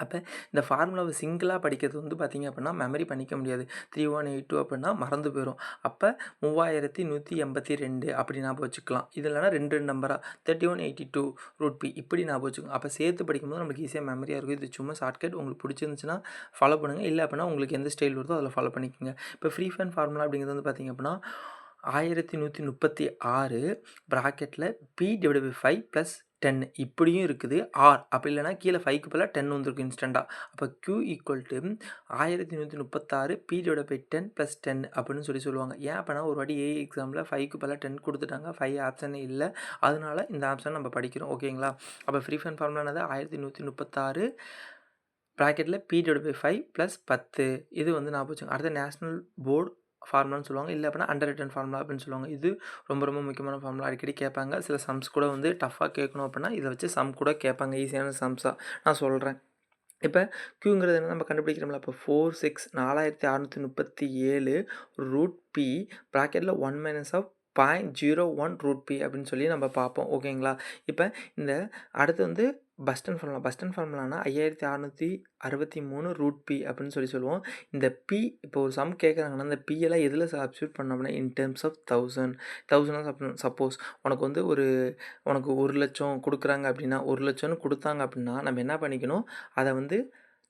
[SPEAKER 1] அப்போ இந்த ஃபார்முலாவை சிங்கிளாக படிக்கிறது வந்து பார்த்திங்க அப்படின்னா மெமரி பண்ணிக்க முடியாது. 3182 அப்படின்னா மறந்து போயிடும். அப்போ 3182 அப்படி ஞாபகம் வச்சுக்கலாம். இது இல்லைனா 2 நம்பராக 3182 ரூட் பி இப்படி ஞாபகம் வச்சுக்கோங்க. அப்போ சேர்த்து படிக்கும்போது நம்மளுக்கு ஈஸியாக மெமரியாக இருக்கும். இது சும்மா ஷார்ட்கட். உங்களுக்கு பிடிச்சிருந்துச்சுன்னா ஃபாலோ பண்ணுங்கள். இல்லை அப்படின்னா உங்களுக்கு எந்த ஸ்டைல் வருதோ அதில் ஃபாலோ பண்ணிக்கோங்க. இப்போ ஃப்ரீ ஃபேன் ஃபார்முலா அப்படிங்கிறது வந்து பார்த்திங்க அப்படின்னா 1136 ப்ராக்கெட்டில் P/5 + 10 இப்படியும் இருக்குது. ஆர் அப்படி இல்லைனா கீழே 5க்கு பதிலாக 10 வந்திருக்கும் இன்ஸ்டண்ட்டாக. அப்போ Q = 1136 P/10 + 10 அப்படின்னு சொல்லுவாங்க. ஏன் அப்படின்னா ஒரு வாட்டி ஏஐ எக்ஸாமில் 5க்கு பதிலாக 10 கொடுத்துட்டாங்க. 5 ஆப்ஷனே இல்லை. அதனால இந்த ஆப்ஷன் நம்ம படிக்கிறோம். ஓகேங்களா? அப்போ ஃப்ரீ ஃபண்ட் ஃபார்முலா என்னது? 1136 ப்ராக்கெட்டில் P/5 + 10. இது வந்து ஞாபகம் வச்சுக்கோங்க. அடுத்து நேஷனல் போர்டு ஃபார்முலான்னு சொல்லுவாங்க. இல்லை அப்படின்னா அண்டர் ரிட்டன் ஃபார்முலா அப்படின்னு சொல்லுவாங்க. இது ரொம்ப ரொம்ப முக்கியமான ஃபார்முலா. அடிக்கடி கேட்பாங்க. சில சம்ஸ் கூட வந்து டஃப்பாக கேட்கணும் அப்படின்னா இதை வச்சு சம் கூட கேட்பாங்க. ஈஸியான சம்ஸாக நான் சொல்கிறேன். இப்போ க்யூங்கிறது என்ன நம்ம கண்டுபிடிக்கிறோம்ல. அப்போ 46 4637 √P ப்ராக்கெட்டில் 1 - ஆஃப் 0.01 √P அப்படின்னு சொல்லி நம்ம பார்ப்போம். ஓகேங்களா? இப்போ இந்த அடுத்து வந்து பஸ்டன் ஃபார்முலா. பஸ்டன் ஃபார்முலானா 5663 √P அப்படின்னு சொல்லுவோம். இந்த P இப்போ ஒரு சம் கேட்குறாங்கன்னா இந்த P எல்லாம் எதில் சப்ஸ்டியூட் பண்ணோம் அப்படின்னா இன் டெர்ம்ஸ் ஆஃப் 1000 சப்போஸ் உனக்கு வந்து உனக்கு 1,00,000 கொடுக்குறாங்க அப்படின்னா 1,00,000 கொடுத்தாங்க அப்படின்னா நம்ம என்ன பண்ணிக்கணும், அதை வந்து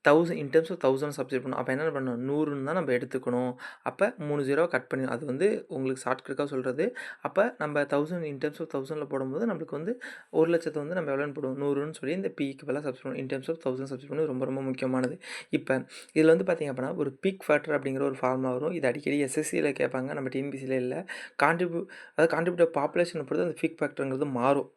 [SPEAKER 1] 1000 இன் டெர்ம்ஸ் ஆஃப் 1000 சப்ஸ்டியூட் பண்ணணும். அப்போ என்ன பண்ணணும், 100ன்னு தான் நம்ம எடுத்துக்கணும். அப்போ 3 0 கட் பண்ணி அது வந்து உங்களுக்கு ஷார்ட்கட்டாக சொல்கிறது. அப்போ நம்ம 1000 இன் டெர்ம்ஸ் ஆஃப் 1000ல் போடும்போது நம்மளுக்கு வந்து 1,00,000 வந்து நம்ம எவ்வளோன்னு போடுவோம், 100ன்னு சொல்லி இந்த Pக்கு பதிலாக சப்ஸ்டியூட் பண்ணணும். இன் டெர்ம்ஸ் ஆஃப் 1000 சப்ஸ்டியூட் பண்ணி ரொம்ப ரொம்ப முக்கியமானது. இப்போ இதில் வந்து பார்த்திங்க அப்படின்னா ஒரு பீக் ஃபேக்டர் அப்படிங்கிற ஒரு ஃபார்முலா வரும். இது அடிக்கடி எஸ்எஸ்சியில் கேட்பாங்க. நம்ம டிஎன்பிசியில் இல்லை. கான்ட்ரிபியூட் பாப்புலேஷனை பொறுத்து அந்த பீக் ஃபேக்டருங்கிறது மாறும்.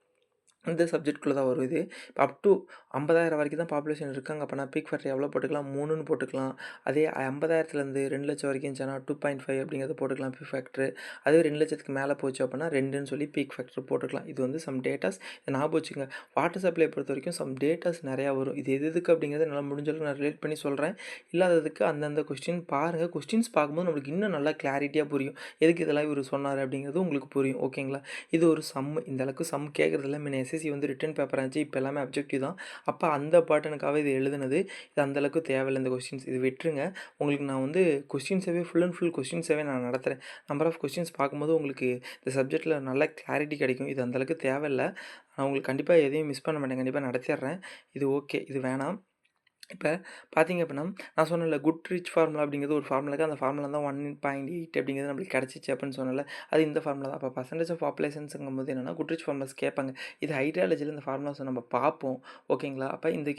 [SPEAKER 1] இந்த சப்ஜெக்ட்குள்ளே தான் வரும் இது. இப்போ அப் டு 50,000 வரைக்கும் தான் பாப்புலேஷன் இருக்காங்க. அப்போ நான் பீக் ஃபேக்டர் எவ்வளோ போட்டுக்கலாம், 3ன்னு போட்டுக்கலாம். அதே 50,000லேருந்து 2,00,000 வரைக்கும் இருந்துச்சுன்னா 2.5 அப்படிங்கிறத போட்டுக்கலாம் பீக் ஃபேக்டர். அதுவே 2,00,000க்கு மேலே போச்சு அப்படின்னா 2ன்னு சொல்லி பீக் ஃபேக்டர் போட்டுக்கலாம். இது வந்து சம் டேட்டாஸ் ஞாபகம் வச்சுங்க. வாட்டர் சப்ளை பொறுத்த வரைக்கும் சம் டேட்டாஸ் நிறையா வரும். இது எதுக்கு அப்படிங்கிறத நல்லா முடிஞ்ச அளவுக்கு நான் ரிலேட் பண்ணி சொல்கிறேன். இல்லாததுக்கு அந்தந்த கொஸ்டின் பாருங்கள். கொஸ்டின்ஸ் பார்க்கும்போது நம்மளுக்கு இன்னும் நல்லா கிளாரிட்டியாக புரியும். எதுக்கு இதெல்லாம் இவர் சொன்னார் அப்படிங்கிறது உங்களுக்கு புரியும். ஓகேங்களா? இது ஒரு சம். இந்த அளவுக்கு சம் கேட்குறதில்ல. முன்ன எஸ்எஸ்சி வந்து ரிட்டன் பேப்பர் இருந்துச்சு. இப்போ எல்லாமே அப்ஜெக்டிவ் தான். அப்போ அந்த பேட்டர்னுக்காக இது எழுதுனது. இது அந்தளவுக்கு தேவையில்லை இந்த கொஸ்டின்ஸ். இது விட்டுருங்க. உங்களுக்கு நான் வந்து கொஸ்டின்ஸாகவே ஃபுல் அண்ட் ஃபுல் கொஸ்டின்ஸாகவே நான் நடத்துகிறேன். நம்பர் ஆஃப் கொஸ்டின்ஸ் பார்க்கும்போது உங்களுக்கு இந்த சப்ஜெக்ட்டில் நல்ல கிளாரிட்டி கிடைக்கும். இது அந்தளவுக்கு தேவையில்லை. நான் உங்களுக்கு கண்டிப்பாக எதையும் மிஸ் பண்ண மாட்டேன். கண்டிப்பாக நடத்திடுறேன். இது ஓகே. இது வேணாம். இப்போ பார்த்தீங்க அப்படின்னா நான் சொன்னேன்ல குட்ரிச் ஃபார்முலா அப்படிங்கிறது ஒரு ஃபார்முலாக்கு அந்த ஃபார்முலா தான் 1.8 அப்படிங்கிறது நம்மளுக்கு கிடச்சிச்சு அப்படின்னு சொன்னல. அது இந்த ஃபார்முலா தான். அப்போ பர்சன்டேஜ் ஆஃப் பாப்புலேஷன்ஸுங்கும்போது என்னென்னா குட்ரிச் ஃபார்முலாஸ் கேட்பாங்க. இது ஹைட்ராலஜியில் இந்த ஃபார்முலாஸை நம்ம பார்ப்போம். ஓகேங்களா? அப்போ இந்த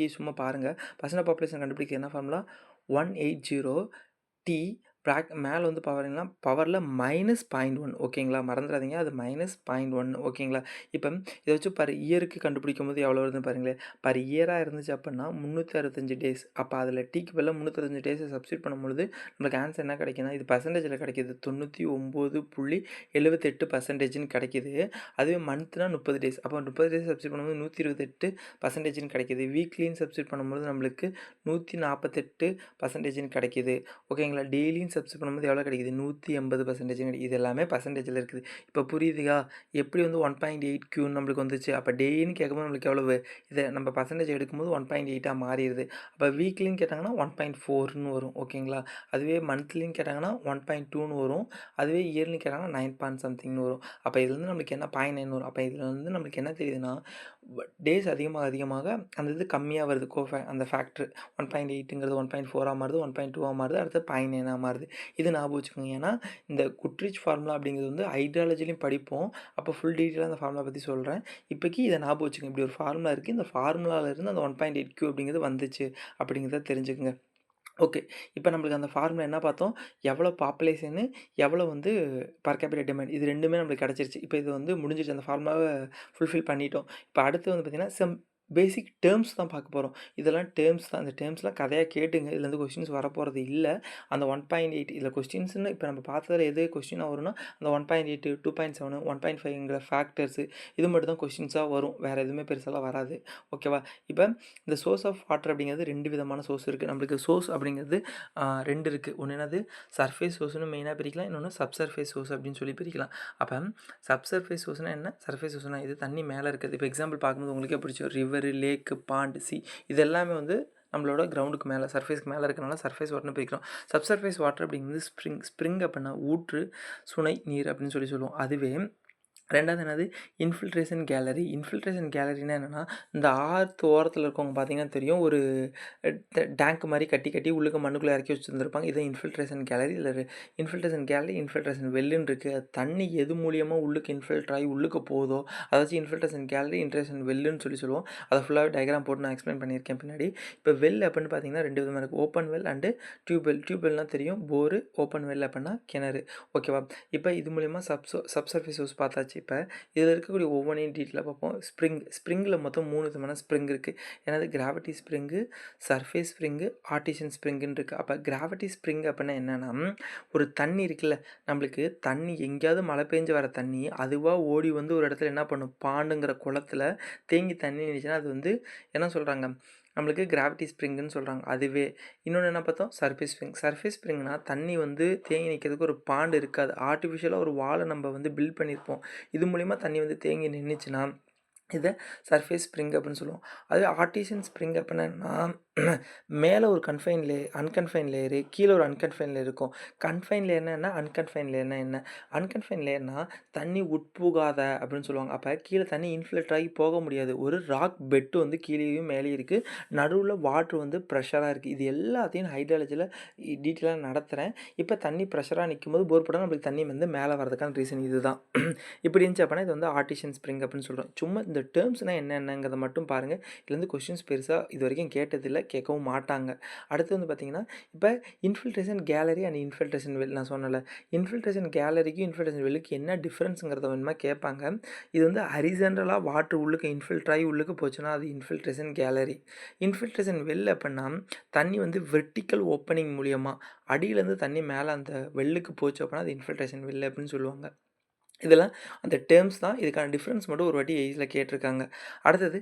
[SPEAKER 1] கீ சும்மா பாருங்கள். பர்சன்டேஜ் பாப்புலேஷன் கண்டுபிடிக்க என்ன ஃபார்முலா 180 T மேலே வந்து பவரில் -0.1. ஓகேங்களா? மறந்துடாதீங்க. அது -0.1. ஓகேங்களா? இப்போ இதை வச்சு பர் இயருக்கு கண்டுபிடிக்கும் போது எவ்வளோ வருதுன்னு பாருங்களேன். பர் இயராக இருந்துச்சு அப்படின்னா 365 டேஸ். அப்போ அதில் டீக்கு பதிலாக 365 டேஸை சப்ஸ்டியூட் பண்ணும்பொழுது நம்மளுக்கு ஆன்சர் என்ன கிடைக்குன்னா இது பர்சன்டேஜில் கிடைக்கிது 99.78% கிடைக்கிது. அதுவே மந்த்னா 30 டேஸ். அப்போ 30 டேஸ் சப்ஸ்டியூட் பண்ணும்போது 128% கிடைக்கிது. வீக்லின்னு சப்ஸ்டியூட் பண்ணும்போது நம்மளுக்கு 148% கிடைக்கிது. ஓகேங்களா? டெய்லியும் சப்ஸ்டியூட் பண்ணும்போது எவ்வளோ கிடைக்குது 180% கிடைக்குது. இது எல்லாமே பர்சன்டேஜில் இருக்குது. இப்போ புரியுதுங்களா? எப்படி வந்து 1.8 Qன்னு நம்மளுக்கு வந்துச்சு. அப்போ டெய்லின்னு கேட்கும்போது நம்மளுக்கு எவ்வளவு இதை நம்ம பர்சன்டேஜ் எடுக்கும்போது 1.8 மாறிடுது. அப்போ வீக்லின்னு கேட்டாங்கன்னா 1.4ன்னு வரும். ஓகேங்களா? அதுவே மந்த்லின்னு கேட்டாங்கன்னா 1.2ன்னு வரும். அதுவே இயர்லின்னு கேட்டாங்கன்னா 9 பாயிண்ட் சம்திங்னு வரும். அப்போ இதுலேருந்து நம்மளுக்கு என்ன 0.9 வரும். அப்போ இதில் வந்து நம்மளுக்கு என்ன தெரியுதுன்னா டேஸ் அதிகமாக அந்த இது கம்மியாக வருது. அந்த ஃபேக்ட்ரு 1.8ங்கிறது 1.4 மாறுது, 1.2 மாறுது, அடுத்து 0.9 மாறுது. இது ஞாபகம் வச்சுக்கோங்க. ஏன்னா இந்த குட்ரிச் ஃபார்முலா அப்படிங்கிறது வந்து ஹைட்ராலஜிலையும் படிப்போம். அப்போ ஃபுல் டீட்டெயிலாக அந்த ஃபார்முலா பற்றி சொல்கிறேன். இப்போக்கி இதை ஞாபகம் வச்சுக்கோங்க. இப்படி ஒரு ஃபார்முலா இருக்குது. இந்த ஃபார்முலாவிலேருந்து அந்த 1.8 Q அப்படிங்கிறது வந்துச்சு அப்படிங்கிறத தெரிஞ்சுக்குங்க. ஓகே. இப்போ நம்மளுக்கு அந்த ஃபார்முலா என்ன பார்த்தோம், எவ்வளோ பாப்புலேஷனு, எவ்வளோ வந்து பர் கேபிட்டா டிமாண்ட் இது 2மே நம்மளுக்கு கிடச்சிருச்சு. இப்போ இது வந்து முடிஞ்சிருச்சு. அந்த ஃபார்முலாவை ஃபுல்ஃபில் பண்ணிட்டோம். இப்போ அடுத்து வந்து பார்த்திங்கன்னா பேசிக் டேர்ம்ஸ் தான் பார்க்க போகிறோம். இதெல்லாம் டேர்ம்ஸ் தான். இந்த டேர்ம்ஸ்லாம் கதையாக கேட்டுங்க. இதுலேருந்து கொஸ்டின்ஸ் வரப்போகிறது இல்லை. அந்த 1.8 இதில் கொஸ்டின்ஸ்னு இப்போ நம்ம பார்த்ததில் எது கொஸ்டினாக வரும்னா அந்த 1.8, 2.7, 1.5ங்கிற ஃபேக்டர்ஸு இது மட்டும் தான் கொஸ்டின்ஸாக வரும். வேறு எதுவுமே பெருசாலாம் வராது. ஓகேவா? இப்போ இந்த சோர்ஸ் ஆஃப் வாட்டர் அப்படிங்கிறது 2 விதமான சோர்ஸ் இருக்குது. நம்மளுக்கு சோர்ஸ் அப்படிங்கிறது 2 இருக்குது. ஒன்று என்னது சர்ஃபேஸ் சோர்ஸ்னு மெயினாக பிரிக்கலாம். இன்னொன்று சப்சர்ஃபேஸ் சோர்ஸ் அப்படின்னு சொல்லி பிரிக்கலாம். அப்போ சப்சர்ஃபேஸ் சோர்ஸ்னால் என்ன, சர்ஃபேஸ் சோர்ஸ்னால் இது தண்ணி மேலே இருக்குது. இப்போ எக்ஸாம்பிள் பார்க்கும்போது உங்களுக்கே பிடிச்ச ரிவர், லேக்கு, பாண்ட், சி இது எல்லாமே வந்து நம்மளோட கிரவுண்டுக்கு மேலே சர்ஃபேஸ்க்கு மேலே இருக்கிறனால சர்ஃபேஸ் வாட்டர்னு பிரிக்கிறோம். சப்சர்ஃபேஸ் வாட்டர் அப்படிங்கிறது ஸ்ப்ரிங் அப்படின்னா ஊற்று, சுனை, நீர் அப்படின்னு சொல்லுவோம். அதுவே 2வது என்னது இன்ஃபில்ட்ரேஷன் கேலரி. இன்ஃபில்ட்ரேஷன் கேலரினா என்னன்னா, இந்த ஆத்து ஓரத்தில இருக்கவங்க பார்த்தீங்கன்னா தெரியும். ஒரு டேங்க் மாரி கட்டி, கட்டி உள்ளுக்க மண்ணுக்குள்ள இறக்கி வச்சிருந்திருப்பாங்க. இதான் இன்ஃபில்ட்ரேஷன் கேலரி. இதுல இன்ஃபில்ட்ரேஷன் கேலரி, இன்ஃபில்ட்ரேஷன் வெல்லுன்னு இருக்கு. தண்ணி எது மூலியமா உள்ளுக்கு இன்ஃபில்டர் ஆகி உள்ளுக்கு போதோ, அதாச்சும் இன்ஃபில்ட்ரேஷன் கேலரி, இன்ஃபில்ட்ரேஷன் வெல்லுன்னு சொல்லுவோம். அத ஃபுல்லாவே டயகிராம் போட்டு நான் எக்ஸ்பிளைன் பண்ணியிருக்கேன் பின்னாடி. இப்ப வெல் அப்படின்னு பார்த்தீங்கன்னா 2 விதமா இருக்கு. Open well and tube well. Tube வெல்னா தெரியும். போரு. ஓப்பன் வெல் அப்படின்னா கிணறு. ஓகேவா? இப்ப இது மூலியமா சப்சர்ஃபேஸ் ஹவுஸ் பார்த்தாச்சு. இப்ப இதில் இருக்கக்கூடிய ஒவ்வொன்றையும் டீட்டெயிலாக பார்ப்போம். ஸ்ப்ரிங்கில் மொத்தம் 3 விதமான ஸ்ப்ரிங் இருக்குது. என்னது gravity spring, surface spring, artesian ஸ்ப்ரிங்குன்னு இருக்குது. அப்போ கிராவிட்டி ஸ்ப்ரிங் அப்படின்னா என்னென்னா, ஒரு தண்ணி இருக்குல்ல, நம்மளுக்கு தண்ணி எங்கேயாவது மழை பெஞ்சு வர தண்ணி அதுவாக ஓடி வந்து ஒரு இடத்துல என்ன பண்ணும், பாண்டுங்கிற குளத்துல தேங்கி தண்ணி நின்றுச்சுன்னா அது வந்து என்ன சொல்கிறாங்க, நம்மளுக்கு கிராவிட்டி ஸ்ப்ரிங்குன்னு சொல்கிறாங்க. அதுவே இன்னொன்று என்ன பார்த்தோம், சர்ஃபேஸ் ஸ்ப்ரிங். சர்ஃபேஸ் ஸ்ப்ரிங்னா தண்ணி வந்து தேங்கி நிற்கிறதுக்கு ஒரு பாண்டு இருக்காது. ஆர்டிஃபிஷியலாக ஒரு வாலை நம்ம வந்து பில்ட் பண்ணியிருப்போம். இது மூலிமா தண்ணி வந்து தேங்கி நின்றுச்சுன்னா இதை சர்ஃபேஸ் ஸ்ப்ரிங் அப்படின்னு சொல்லுவோம். அதுவே ஆர்டிஷியன் ஸ்ப்ரிங் அப்படின்னா மேலே ஒரு அன்கன்ஃபைன் லேயரு, கீழே ஒரு அன்கன்ஃபைன் லேயர் இருக்கும். கன்ஃபைன் லேயர்னா என்ன, அன்கன்ஃபைன் லேயர்னா என்ன? அன்கன்ஃபைன் லேயர்னா தண்ணி உட்புகாத அப்படின்னு சொல்லுவாங்க. அப்போ கீழே தண்ணி இன்ஃபில்ட்ரு ஆகி போக முடியாது. ஒரு ராக் பெட்டு வந்து கீழேயும் மேலேயும் இருக்குது. நடுவில் வாட்ரு வந்து ப்ரெஷராக இருக்குது. இது எல்லாத்தையும் ஹைட்ராலஜியில் டீட்டெயிலாக நடத்துகிறேன். இப்போ தண்ணி ப்ரெஷராக நிற்கும்போது போர் போட்டால் நம்மளுக்கு தண்ணி வந்து மேலே வரதுக்கான ரீசன் இதுதான். இப்படி இருந்துச்சு அப்படின்னா இது வந்து ஆர்டிஷியன் ஸ்ப்ரிங் அப்படின்னு சொல்கிறோம். சும்மா இந்த டேர்ம்ஸ்னால் என்னென்னங்கிறத மட்டும் பாருங்கள். இதுலேருந்து கொஸ்டின்ஸ் பெருசாக இது வரைக்கும் கேட்டதில்லை, கேட்கவும் மாட்டாங்க. அடுத்து வந்து பார்த்திங்கன்னா, இப்போ infiltration gallery and infiltration well நான் சொன்னல, இன்ஃபில்ட்ரேஷன் கேலரிக்கும் இன்ஃபில்ட்ரேஷன் வெல்லுக்கு என்ன டிஃப்ரென்ஸுங்கிறத வேணுமா கேட்பாங்க. இது வந்து ஹரிசாண்டலாக வாட்ரு உள்ளுக்கு இன்ஃபில்ட்ரு ஆகி உள்ளுக்கு போச்சுன்னா அது இன்ஃபில்ட்ரேஷன் கேலரி. இன்ஃபில்ட்ரேஷன் வெல் அப்படின்னா தண்ணி வந்து வெர்டிக்கல் ஓப்பனிங் மூலியமாக அடியிலேருந்து தண்ணி மேலே அந்த வெல்லுக்கு போச்சு அப்படின்னா அது இன்ஃபில்ட்ரேஷன் வெல் அப்படின்னு சொல்லுவாங்க. இதெல்லாம் அந்த டேர்ம்ஸ் தான். இதுக்கான டிஃப்ரென்ஸ் மட்டும் ஒரு வாட்டி எய்ஸில் கேட்டிருக்காங்க. அடுத்தது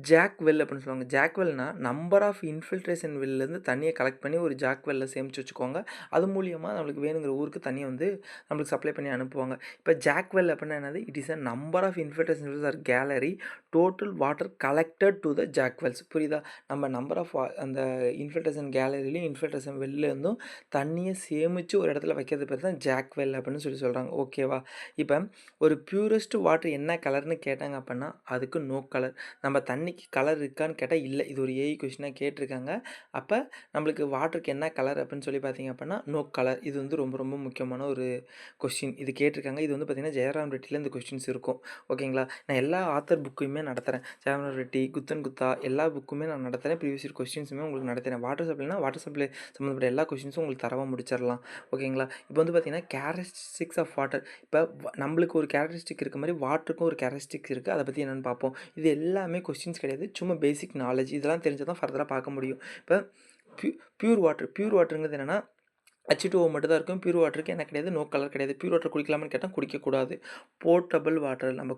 [SPEAKER 1] ஜாக் வெல் அப்படின்னு சொல்லுவாங்க. ஜாக் வெல்னா நம்பர் ஆஃப் இன்ஃபில்ட்ரேஷன் வெல்லேருந்து தண்ணியை கலெக்ட் பண்ணி ஒரு ஜாக் வெல்ல சேமித்து வச்சுக்குவாங்க. அது மூலியமாக நம்மளுக்கு வேணுங்கிற ஊருக்கு தண்ணியை வந்து நம்மளுக்கு சப்ளை பண்ணி அனுப்புவாங்க. இப்போ ஜாக் வெல் அப்படின்னா என்னது, it is a number of infiltration wells or gallery total water collected to the jack wells. புரியுதா? நம்ம நம்பர் ஆஃப் அந்த இன்ஃபில்ட்ரேஷன் கேலரிலையும் இன்ஃபில்ட்ரேஷன் வெல்லேருந்தும் தண்ணியை சேமித்து ஒரு இடத்துல வைக்கிறது பேர் தான் ஜாக் வெல் அப்படின்னு சொல்கிறாங்க. ஓகேவா? இப்போ ஒரு பியூரஸ்ட் வாட்டர் என்ன கலர்னு கேட்டாங்க அப்படின்னா அதுக்கு நோ கலர். நம்ம தண்ணிக்கு கலர் இருக்கான்னு கேட்டால் இல்லை. இது ஒரு ஏஐ கொஸ்டினாக கேட்டிருக்காங்க. அப்போ நம்மளுக்கு வாட்டருக்கு என்ன கலர் அப்படின்னு சொல்லி பார்த்தீங்க அப்படின்னா நோ கலர். இது வந்து ரொம்ப ரொம்ப முக்கியமான ஒரு கொஸ்டின். இது கேட்டிருக்காங்க. இது வந்து பார்த்திங்கன்னா ஜெயராம் ரெட்டியில் இந்த கொஸ்டின்ஸ் இருக்கும். ஓகேங்களா? நான் எல்லா ஆத்தர் புக்கையுமே நடத்துகிறேன். ஜெயராம் ரெட்டி, குத்தன் குத்தா எல்லா புக்குமே நான் நடத்துகிறேன். ப்ரீவியஸ் இயர் கொஸ்டின்ஸுமே உங்களுக்கு நடத்துகிறேன். வாட்டர் சப்ளைனா வாட்டர் சப்ளை சம்மந்தப்பட்ட எல்லா கொஸ்டின்ஸும் உங்களுக்கு தரவாக முடிச்சிடலாம். ஓகேங்களா? இப்போ வந்து பார்த்திங்கன்னா கேரக்டரிஸ்டிக்ஸ் ஆஃப் வாட்டர். இப்போ நம்மளுக்கு ஒரு கேரக்டரிஸ்டிக் இருக்க மாதிரி வாட்டருக்கும் ஒரு கேரக்டரிஸ்டிக்ஸ் இருக்குது. அதை பற்றி என்னென்னு பார்ப்போம். இது எல்லாமே கொஸ்டின்ஸ் கிடையாது, சும்மா பேசிக் நாலேஜ். இதெல்லாம் தெரிஞ்சால் தான் ஃபர்தராக பார்க்க முடியும். இப்போ பியூர் வாட்டருங்கிறது என்னென்னா H2O மட்டும் தான் இருக்கும். பியூர் வாட்டருக்கு என்ன கிடையாது, நோ கலர் கிடையாது. பியூர் வாட்டர் குடிக்கலாமான்னு கேட்டால் குடிக்கக்கூடாது. போர்ட்டபிள் வாட்டர் நம்ம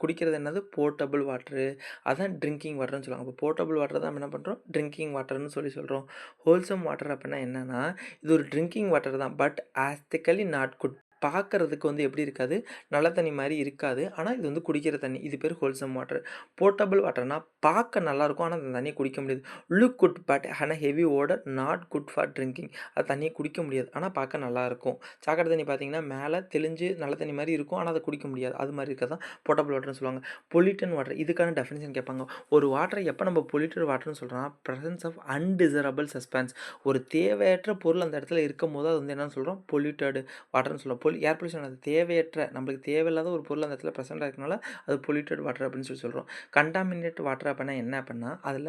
[SPEAKER 1] குடிக்கிறது என்னது, போர்ட்டபிள் வாட்டரு. அதான் ட்ரிங்கிங் வாட்டர்னு சொல்லுவாங்க. அப்போ போர்ட்டபிள் வாட்டர் தான் நம்ம என்ன பண்ணுறோம், ட்ரிங்கிங் வாட்டர்னு சொல்கிறோம். ஹோல்சம் வாட்டர் அப்படின்னா என்னென்னா இது ஒரு ட்ரிங்கிங் வாட்டர் தான், பட் ஆஸ்திக்கலி நாட் குட். பார்க்குறதுக்கு வந்து எப்படி இருக்காது, நல்ல தண்ணி மாதிரி இருக்காது. ஆனால் இது வந்து குடிக்கிற தண்ணி. இது பேர் ஹோல்சம் வாட்டர். போர்ட்டபிள் வாட்டர்னால் பார்க்க நல்லாயிருக்கும், ஆனால் அந்த தண்ணியை குடிக்க முடியாது. லுக் குட் பட் ஆனால் heavy odour, not good for drinking. அது தண்ணியை குடிக்க முடியாது, ஆனால் பார்க்க நல்லாயிருக்கும். சாக்கடை தண்ணி பார்த்திங்கன்னா மேலே தெளிஞ்சு நல்ல தண்ணி மாதிரி இருக்கும், ஆனால் அதை குடிக்க முடியாது. அது மாதிரி இருக்க தான் போர்ட்டபிள் வாட்டர்னு சொல்லுவாங்க. பொல்யூட்டன் வாட்டர், இதுக்கான டெஃபினிஷன் கேட்பாங்க. ஒரு வாட்டரை எப்போ நம்ம பொல்யூட்டட் வாட்டர்னு சொல்கிறோம்னா ப்ரெசன்ஸ் ஆஃப் அன்டிசரபிள் சஸ்பென்ஸ். ஒரு தேவையற்ற பொருள் அந்த இடத்துல இருக்கும் போது அது வந்து என்னென்னு சொல்கிறோம், பொல்யூட்டட் வாட்டர்னு சொல்லுவோம். ஏர் பொல்யூஷன் அது தேவையற்ற, நம்மளுக்கு தேவையில்லாத ஒரு பொருள் அந்த இடத்துல ப்ரெசென்ட் ஆகிறதுனால அது பொல்யூட்டட் வாட்டர் அப்படின்னு சொல்கிறோம். கண்டாமினேட் வாட்டர் அப்படின்னா என்ன அப்படின்னா அதில்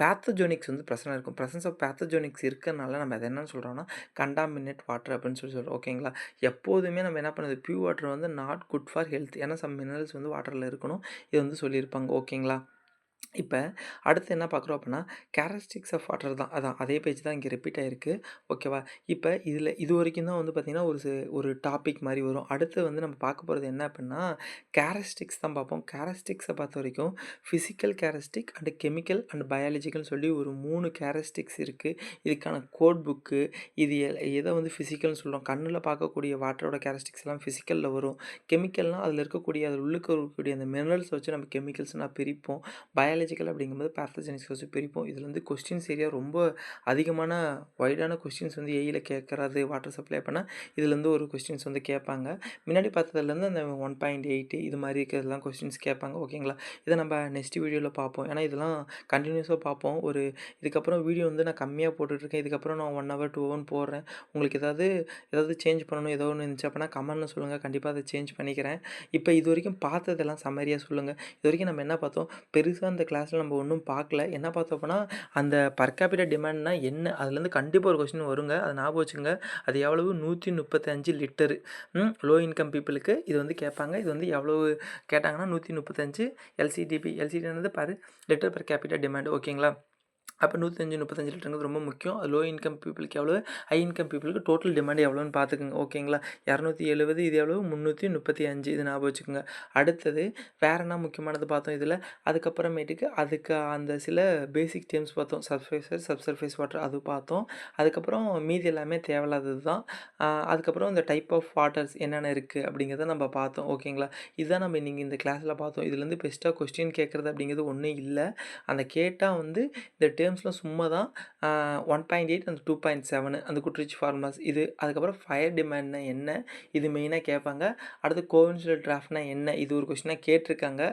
[SPEAKER 1] பேத்தஜோனிக்ஸ் வந்து ப்ரெசென்ட் இருக்கும். ப்ரெசன்ஸ் ஆஃப் பேத்தஜோனிக்ஸ் இருக்கிறனால நம்ம அதை என்னன்னு சொல்கிறோம்னா கண்டாமினேட் வாட்டர் அப்படின்னு சொல்கிறோம். ஓகேங்களா? எப்போதுமே நம்ம என்ன பண்ணுறது, பியூர் வாட்டர் வந்து நாட் குட் ஃபார் ஹெல்த். ஏன்னா சம் மினரல்ஸ் வந்து வாட்டரில் இருக்கணும். இது வந்து சொல்லியிருப்பாங்க. ஓகேங்களா? இப்போ அடுத்து என்ன பார்க்குறோம் அப்படின்னா கேரக்டரிஸ்டிக்ஸ் ஆஃப் வாட்டர் தான். அதான் அதே பேஜ் தான் இங்கே ரிப்பீட் ஆகிருக்கு. ஓகேவா? இப்போ இதில் இது வரைக்கும் தான் வந்து பார்த்திங்கன்னா ஒரு டாபிக் மாதிரி வரும். அடுத்து வந்து நம்ம பார்க்க போகிறது என்ன அப்படின்னா கேரக்டரிஸ்டிக்ஸ் தான் பார்ப்போம். கேரக்டரிஸ்டிக்ஸை பொறுத்த வரைக்கும் physical characteristic and chemical and பயாலஜிக்கல்னு சொல்லி ஒரு 3 கேரக்டரிஸ்டிக்ஸ் இருக்குது. இதுக்கான கோட் புக்கு. இது எதை வந்து ஃபிசிக்கல்னு சொல்கிறோம், கண்ணில் பார்க்கக்கூடிய வாட்டரோட கேரக்டரிஸ்டிக்ஸ் எல்லாம் ஃபிசிக்கலில் வரும். கெமிக்கல்னால் அதில் இருக்கக்கூடிய உள்ளுக்கு இருக்கக்கூடிய அந்த மினரல்ஸை வச்சு நம்ம கெமிக்கல்ஸ்னால் பிரிப்போம். பயாலஜி பயாலஜிக்கல் அப்படிங்கும்போது பேத்தோஜெனிக் சோர்ஸ் பிரிப்போம். இதில வந்து கொஸ்டின்ஸ் ஏரியா ரொம்ப அதிகமான வைடான கொஸ்டின்ஸ் வந்து ஏஇல கேட்கறது வாட்டர் சப்ளை அப்பன்னா இதுலேருந்து ஒரு கொஸ்டின்ஸ் வந்து கேட்பாங்க. முன்னாடி பார்த்ததுலேருந்து அந்த 1.8 இது மாரி இருக்கிறதெல்லாம் கொஸ்டின்ஸ் கேட்பாங்க. ஓகேங்களா? இத நம்ம நெக்ஸ்ட் வீடியோல பார்ப்போம். ஏன்னா இதெல்லாம் கன்டினியூஸா பார்ப்போம். இதுக்கப்புறம் வீடியோ வந்து நான் கம்மியா போட்டுட்ருக்கேன். இதுக்கப்புறம் நான் 1 ஹவர், 2 ஹவர் போடுறேன். உங்களுக்கு ஏதாவது சேஞ்ச் பண்ணணும் ஏதோ ஒண்ணு இருந்துச்சு அப்பன்னா கமெண்ட்ல சொல்லுங்க. கண்டிப்பா அத சேஞ்ச் பண்ணிக்கிறேன். இப்ப இதுவரைக்கும் பார்த்ததெல்லாம் சம்மரியா சொல்லுங்க. இதுவரைக்கும் நம்ம என்ன பார்த்தோம்? பெருசா இந்த கிளாஸ்ல நம்ம ஒண்ணும் பார்க்கல. என்ன பார்த்தோம் அப்பன்னா, அந்த பெர் கேபிட்டா டிமாண்ட்னா என்ன? அதுலேருந்து கண்டிப்பா ஒரு கொஸ்டின் வருங்க. அத ஞாபகம் வச்சுக்கங்க. அது எவ்வளவு? 135 லிட்டரு. லோ இன்கம் பீப்பிளுக்கு இது வந்து கேட்பாங்க. இது வந்து எவ்வளவு கேட்டாங்கன்னா 135 எல்சிடிபி. எல்சிடி என்னது பாரு லிட்டர் பெர் கேபிட்டா டிமாண்ட். ஓகேங்களா? அப்போ 135 லிட்டருங்கிறது ரொம்ப முக்கியம். லோ இன்கம் பீப்பிளுக்கு எவ்வளோ, ஹை இன்கம் பீப்பிளுக்கு டோட்டல் டிமாண்ட் எவ்வளோன்னு பார்த்துக்கங்க. ஓகேங்களா? 270 இது எவ்வளவு? 335 இது ஞாபகம் வச்சுக்கோங்க. அடுத்தது வேற என்ன முக்கியமானது பார்த்தோம் இதில. அதுக்கப்புறமேட்டுக்கு அதுக்கு அந்த சில பேசிக் டெர்ம்ஸ் பார்த்தோம். சர்ஃபேஸஸ், சப்சர்ஃபேஸ் வாட்டர் அது பார்த்தோம். அதுக்கப்புறம் மீதி எல்லாமே தேவையில்லாதது தான். அதுக்கப்புறம் இந்த டைப் ஆஃப் வாட்டர்ஸ் என்னென்ன இருக்குது அப்படிங்கிறத நம்ம பார்த்தோம். ஓகேங்களா? இதுதான் நம்ம இன்னைக்கு இந்த கிளாஸில் பார்த்தோம். இதுலேருந்து பெஸ்ட்டாக கொஸ்டின் கேட்குறது அப்படிங்கிறது ஒன்றும் இல்ல. அந்த கேட்டா வந்து இந்த டேர்ம்ஸ்லாம் சும்மா தான். 1.8 அந்த 2.7 அந்த குட்ரிச் ஃபார்முலாஸ் இது. அதுக்கப்புறம் ஃபயர் டிமாண்ட்னா என்ன? இது மெயினா கேட்பாங்க. அடுத்து கோவின்சிடல் டிராஃப்ட்னா என்ன? இது ஒரு கொஸ்டினா கேட்டிருக்காங்க.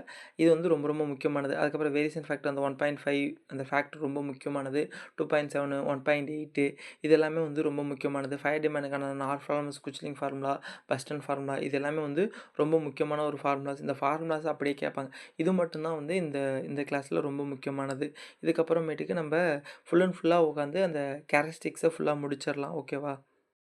[SPEAKER 1] இது வந்து ரொம்ப ரொம்ப முக்கியமானது. அதுக்கப்புறம் வேரியேஷன் ஃபேக்டர் அந்த 1.5 அந்த ஃபேக்டர் ரொம்ப முக்கியமானது. 2.7 1.8 இது எல்லாமே வந்து ரொம்ப முக்கியமானது. ஃபயர் டிமாண்டுக்கான நார் ஃபார்முலாஸ், குச்லிங் ஃபார்முலா, பஸ்டன் ஃபார்முலா இது எல்லாமே வந்து ரொம்ப முக்கியமான ஒரு ஃபார்முலாஸ். இந்த ஃபார்முலாஸ் அப்படியே கேட்பாங்க. இது மட்டும் தான் வந்து இந்த இந்த கிளாஸ்ல ரொம்ப முக்கியமானது. இதுக்கப்புறமேட்டுக்கு நம்ம ஃபுல் அண்ட் ஃபுல்லா உட்காந்து அந்த கேரக்டரிஸ்டிக்ஸை ஃபுல்லா முடிச்சிடலாம். ஓகேவா?